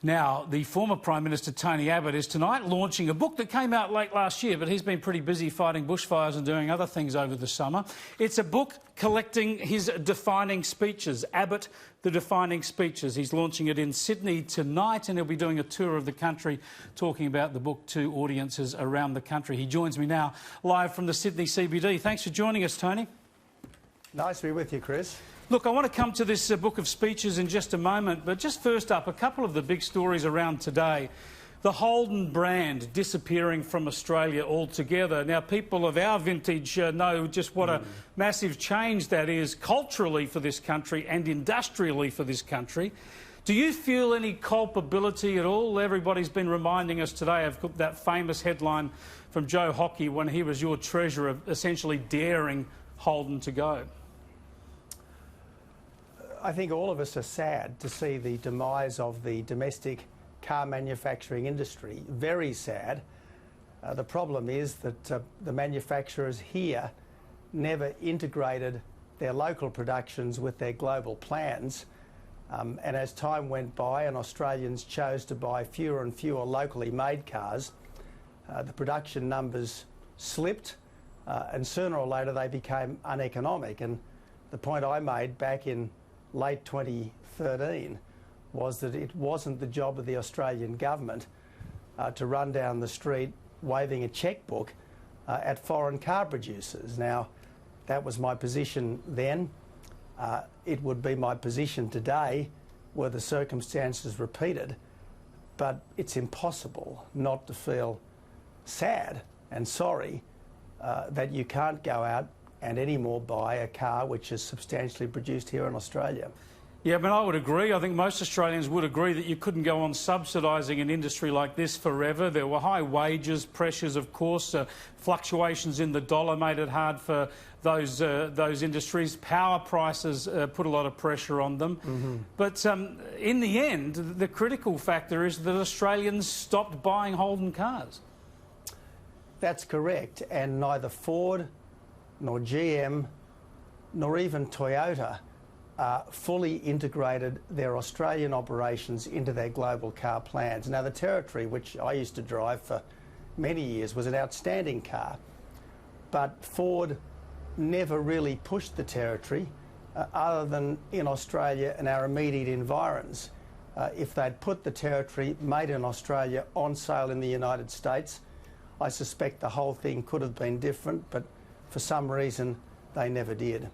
Now, the former Prime Minister Tony Abbott is tonight launching a book that came out late last year, but he's been pretty busy fighting bushfires and doing other things over the summer. It's a book collecting his defining speeches, Abbott, the Defining Speeches. He's launching it in Sydney tonight, and he'll be doing a tour of the country talking about the book to audiences around the country. He joins me now live from the Sydney CBD. Thanks for joining us, Tony. Nice to be with you, Chris. Look, I want to come to this book of speeches in just a moment, but just first up, a couple of the big stories around today. The Holden brand disappearing from Australia altogether. Now, people of our vintage know just what a massive change that is culturally for this country and industrially for this country. Do you feel any culpability at all? Everybody's been reminding us today of that famous headline from Joe Hockey when he was your treasurer, essentially daring Holden to go. I think all of us are sad to see the demise of the domestic car manufacturing industry. Very sad. The problem is that the manufacturers here never integrated their local productions with their global plans. And as time went by and Australians chose to buy fewer and fewer locally made cars, the production numbers slipped and sooner or later they became uneconomic. And the point I made back in late 2013 was that it wasn't the job of the Australian government to run down the street waving a chequebook at foreign car producers. Now, that was my position then. It would be my position today were the circumstances repeated, but it's impossible not to feel sad and sorry that you can't go out and anymore buy a car which is substantially produced here in Australia. Yeah, I would agree. I think most Australians would agree that you couldn't go on subsidising an industry like this forever. There were high wages, pressures, of course, fluctuations in the dollar made it hard for those industries. Power prices put a lot of pressure on them. But in the end, the critical factor is that Australians stopped buying Holden cars. That's correct, and neither Ford nor GM, nor even Toyota fully integrated their Australian operations into their global car plans. Now, the Territory, which I used to drive for many years, was an outstanding car, but Ford never really pushed the Territory other than in Australia and our immediate environs. If they'd put the Territory made in Australia on sale in the United States, I suspect the whole thing could have been different, but for some reason they never did.